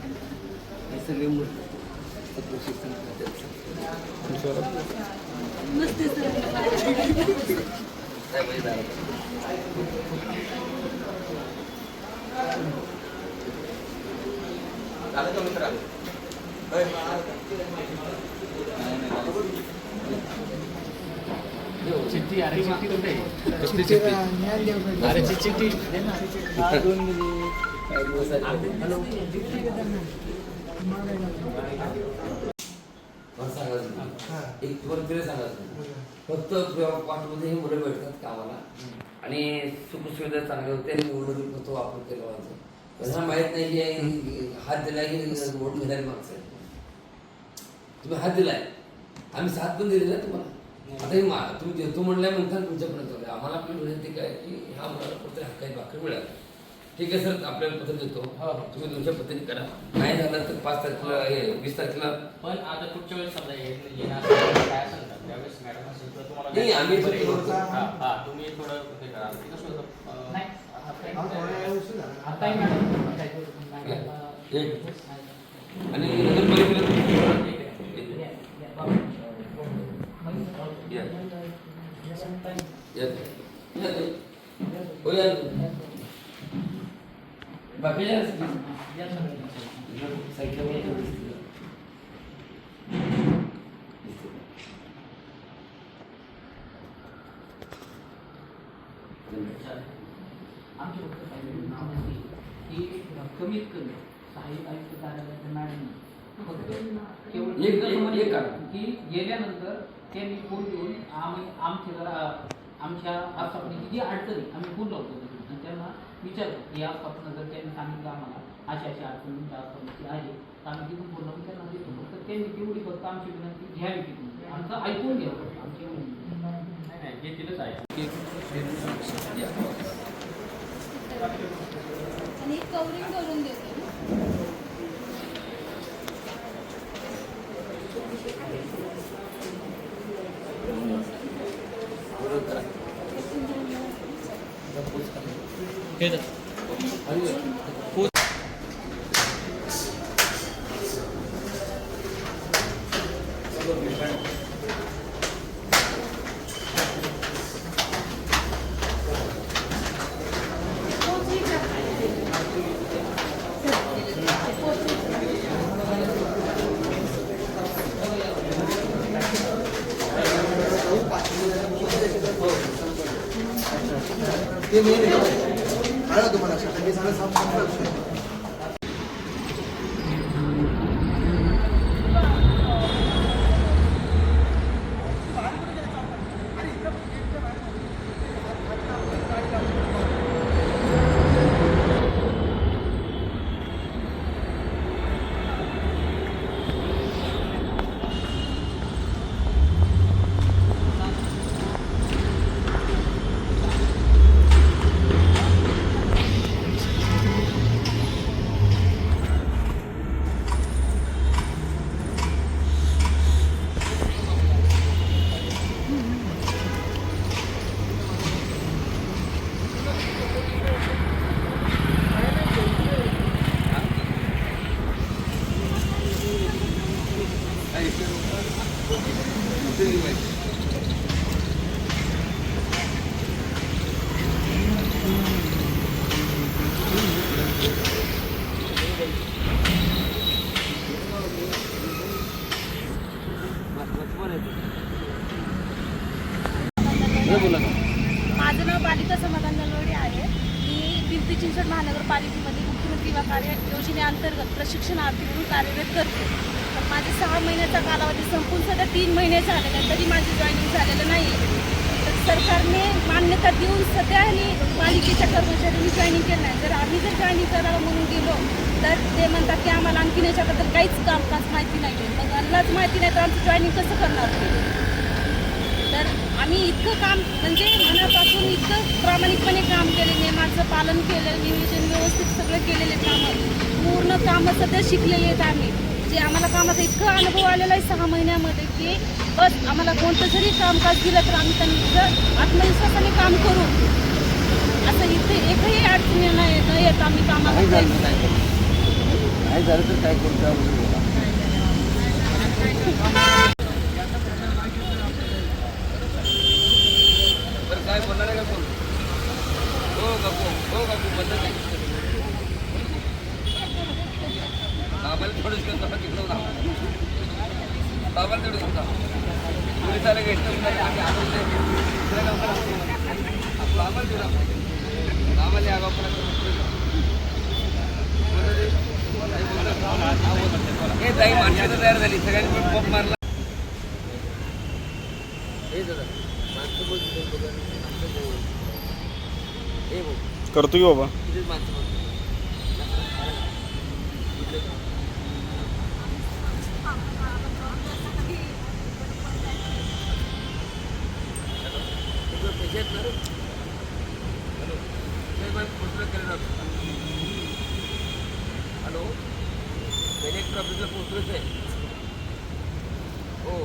हे सगळे मुलं प्रशिक्षण करतात. नसते सर चिठ्ठी अरे चिठ्ठी कुठे कसली चिठ्ठी अरे चिठ्ठी एक तुम्हाला सांगायचं फक्त पाठमध्ये हे मुलं भेटतात कामाला आणि सुखसुविधा चांगल्या होत्या आणि निवडणुकीत फक्त वापर केला व्हायचा. त्यांना माहित नाही की हात दिलाय की वोट मिळायला मागचं तुम्ही हात दिलाय आम्ही साथ पण दिली ना तुम्हाला. आता हे तुम्ही देतो म्हणल्यानंतर तुमच्यापर्यंत आम्हाला आपली विनंती काय की ह्या मुलाला कुठे हक्काची भाकर मिळाली. ठीक आहे सर आपल्याला पत्र देतो तुम्ही तुमच्या पद्धतीने करा. नाही झालं तर 5 तारखेला 20 तारखेला पण आता पुढच्या वेळेस समजा येणार काय सांगतात त्यावेळेस मॅडम असेल तर तुम्हाला नाही आम्ही तुम्ही थोडं हे करा ते कसं होतं नाही आता मॅडम आणि नगरपालिकेला बाकीच्या आमची फक्त की कमीत कमी सहाय्यक आयुक्त कार्यालयाच्या मॅडमनी फक्त केवळ एक की गेल्यानंतर त्यांनी फोन देऊन आमच्या आस्थापनेची जी अडचणी आम्ही फोन लावतो आणि त्यांना विचारतो की या आस्थापना जर त्यांनी सांगितलं आम्हाला अशी अडचणी त्या आस्थापनेची आहे तर आम्ही तिथून फोन लावून त्यांना देतो. फक्त त्यांनी तेवढी फक्त आमची विनंती घ्यावी तिथून आमचं ऐकून घ्यावं आमची हे तिथंच आहे आणि कवरिंग करून देते ते नाही आला तुम्हाला ते झालं साफ माझं नाव बालिका समाधान नलवडे आहे. मी पिंपरी चिंचवड महानगरपालिकेमध्ये मुख्यमंत्री युवा कार्य योजनेअंतर्गत प्रशिक्षणार्थी म्हणून कार्यरत करते. तर माझे 6 महिन्याचा कालावधी संपून सध्या 3 महिने झालेले आहेत, तरी माझी जॉईनिंग झालेलं नाही आहे. तर सरकारने मान्यता देऊन सध्या पालिकेच्या कर्मचाऱ्यांनी जॉईनिंग केलं नाही. जर आम्ही जॉईनिंग करावं म्हणून गेलो तर ते म्हणतात की आम्हाला आणखीन याच्याबद्दल काहीच कामकाज माहिती नाही आहे. मग आम्हालाच माहिती नाही तर आमचं जॉईनिंग कसं करणार ते? तर आम्ही इतकं काम म्हणजे मनापासून इतकं प्रामाणिकपणे काम केले, नियमाचं पालन केलं, नियोजन व्यवस्थित सगळं केलेले कामं पूर्ण कामं सध्या शिकलेले आहेत आम्ही. जे आम्हाला कामाचा इतका अनुभव आलेला आहे 6 महिन्यामध्ये की बस आम्हाला कोणतं जरी कामकाज दिलं तर आम्ही त्यांचं आत्मविश्वासाने काम करू. असं इथे एकही अडचणी नाही येत आम्ही कामाला झालं तर काय करू त्याबद्दल बोला. बरं काय बोलणार आहे का कोण? हो काकू बंद नाही. बाबाला थोडंच घेऊन जा तिकडं बाबाला तेवढं घेऊन जा. पोलिसाला घेतलं आम्ही आलो दुसऱ्या गावाला आपलं आम्हाला देऊ आम्हाला या बापाला हे ताई माणसाचं तयार झाली सगळ्यांनी पण पॉप मारला. हे दादा माणसं बोल हे बोल करतो की बाबा. तिथेच माणसं बोल. पैसे आहेत ना रे? हॅलो हॅलो कलेक्टर ऑफिसला पोहोचलोच आहे. हो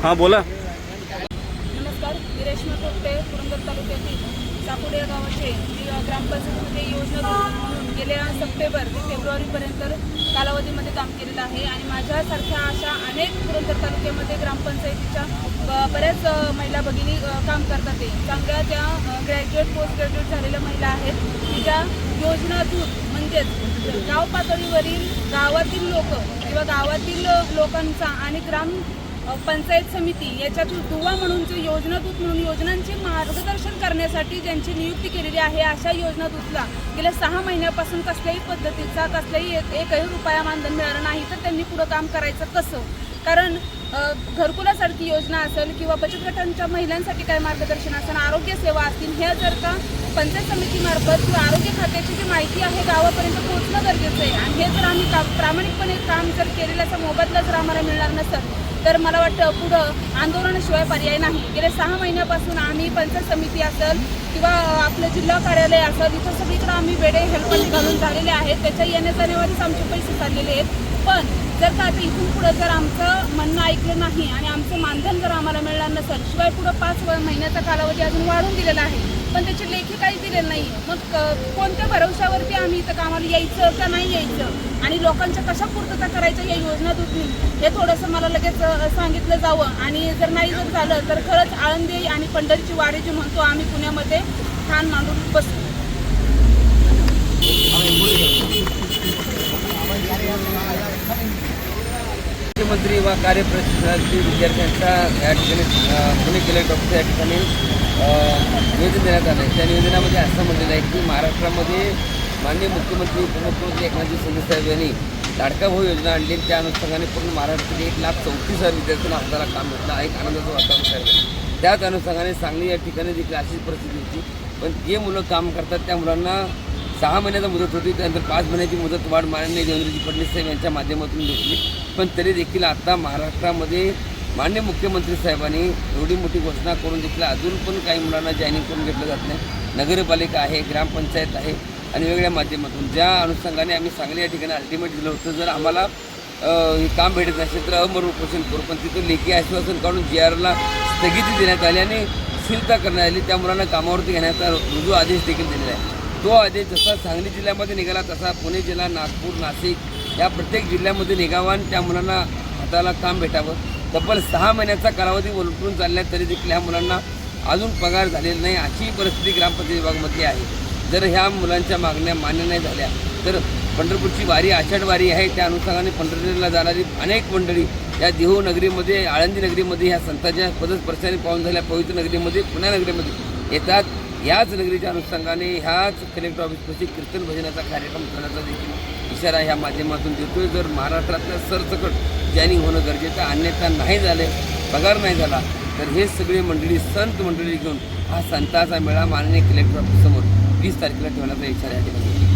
हां बोला. नमस्कार, मी रेश्मा पोपटे, पुरंदर तालुक्यातील साकोडे या गावाचे मी ग्रामपंचायतीमध्ये योजना म्हणून गेल्या सप्टेंबर ते फेब्रुवारीपर्यंत कालावधीमध्ये काम केलेलं आहे आणि माझ्यासारख्या अशा अनेक पुरंदर तालुक्यामध्ये ग्रामपंचायतीच्या बऱ्याच महिला भगिनी काम करतात. ते चांगल्या त्या ग्रॅज्युएट पोस्ट ग्रॅज्युएट झालेल्या महिला आहेत की ज्या योजना दूत म्हणजेच गाव पातळीवरील गावातील लोक किंवा गावातील लोकांचा आणि ग्राम पंचायत समिती याच्यातून दुवा म्हणून जे योजनादूत म्हणून योजनांचे मार्गदर्शन करण्यासाठी ज्यांची नियुक्ती केलेली आहे अशा योजनादूतला गेल्या 6 महिन्यापासून कसल्याही पद्धतीचा कसलाही एकही रुपया मानधन मिळालं नाही. तर त्यांनी पुढं काम करायचं कसं? कारण घरकुलासारखी योजना असेल किंवा बचत गटांच्या महिलांसाठी काय मार्गदर्शन असेल, आरोग्य सेवा असतील, हे जर का पंचायत समितीमार्फत किंवा आरोग्य खात्याची जी माहिती आहे गावापर्यंत पोहोचणं गरजेचं आहे. आणि हे जर आम्ही प्रामाणिकपणे काम जर केलेल्याचा मोबदला जर आम्हाला मिळणार नसेल तर मला वाटतं पुढं आंदोलनाशिवाय पर्याय नाही. गेल्या 6 महिन्यापासून आम्ही पंचायत समिती असेल किंवा आपलं जिल्हा कार्यालय असेल इथं सगळीकडे आम्ही वेडे हेल्परने घालून झालेले आहेत. त्याच्या येण्या जाण्यावरच आमचे पैसे चाललेले आहेत. पण जर का आता इथून पुढं जर आमचं म्हणणं ऐकलं नाही आणि आमचं मानधन जर आम्हाला मिळणार नसेल, शिवाय पुढं 5 महिन्याचा कालावधी अजून वाढून दिलेला आहे पण त्याची लेखी काही दिलेलं नाही. मग कोणत्या भरवशावरती आम्ही इथं कामाला यायचं का नाही यायचं आणि लोकांच्या कशा पूर्तता करायच्या या योजना दूतनी हे थोडंसं मला लगेच सांगितलं जावं. आणि जर नाही जर झालं तर खरंच आळंदी आणि पंढरीची वारी जी म्हणतो आम्ही पुण्यामध्ये ठाण मांडून बसू. मुख्यमंत्री व कार्यप्रशिक्षणार्थी विद्यार्थ्यांचा या ठिकाणी पुणे कलेक्टर ऑफिस या ठिकाणी निवेदन देण्यात आलं आहे. त्या निवेदनामध्ये असं म्हटलेलं आहे की महाराष्ट्रामध्ये माननीय मुख्यमंत्री उपमुख्यमंत्री एकनाथजी शिंदे साहेब यांनी लाडका भाऊ योजना आणली. त्या अनुषंगाने पूर्ण महाराष्ट्रातील 1,34,000 विद्यार्थ्यांना हाताला काम भेटलं. एक आनंदाचं वातावरण तयार झालं. त्याच अनुषंगाने सांगली या ठिकाणी देखील अशीच परिस्थिती होती. पण जे मुलं काम करतात त्या मुलांना 6 महिन्याचा मुदत होती, त्यानंतर 5 महिन्याची मुदत वाढ माननीय देवेंद्रजी फडणवीस साहेब यांच्या माध्यमातून घेतली. पण तरी देखील आता महाराष्ट्रामध्ये माननीय मुख्यमंत्री साहेबांनी एवढी मोठी घोषणा करून देखील अजून पण काही मुलांना जॉईनिंग करून घेतलं जात नाही. नगरपालिका आहे, ग्रामपंचायत आहे आणि वेगवेगळ्या माध्यमातून ज्या अनुषंगाने आम्ही सांगली या ठिकाणी अल्टिमेट दिलं होतं, जर आम्हाला हे काम भेटत नसेल तर अमरण उपोषण करू. पण तिथून लेखी आश्वासन काढून GRला स्थगिती देण्यात आली आणि शिथिलता करण्यात आली. त्या मुलांना कामावरती घेण्याचा रुजू आदेश देखील दिलेला आहे. तो आदेश जसा सांगली जिल्ह्यामध्ये निघाला तसा पुणे जिल्हा, नागपूर, नाशिक या प्रत्येक जिल्ह्यामध्ये निघावा आणि त्या मुलांना हाताला काम भेटावं. तब्बल 6 महिन्याचा कालावधी उलटून चालला तरी देखील ह्या मुलांना अजून पगार झालेला नाही. अशी परिस्थिती ग्रामपंचायत विभागामध्ये आहे. जर ह्या मुलांच्या मागण्या मान्य नाही झाल्या तर पंढरपूरची वारी आषाढ वारी आहे, त्या अनुषंगाने पंढरपूरला जाणारी अनेक मंडळी या देहू नगरीमध्ये, आळंदी नगरीमध्ये ह्या संतांच्या पदस्पर्शाने पाहून झाल्या पवित्र नगरीमध्ये, पुण्या नगरीमध्ये येतात. याच नगरीच्या अनुषंगाने ह्याच कलेक्टर ऑफिसपाशी कीर्तन भजनाचा कार्यक्रम करण्याचा देखील इशारा ह्या माध्यमातून देतोय. जर महाराष्ट्रातल्या सरसकट जॉईनिंग होणं गरजेचं, अन्यथा नाही झाले, पगार नाही झाला तर हे सगळे मंडळी संत मंडळी घेऊन हा संतांचा मेळा माननीय कलेक्टर ऑफिससमोर 20 तारखेला ठेवण्याचा इशारा या ठिकाणी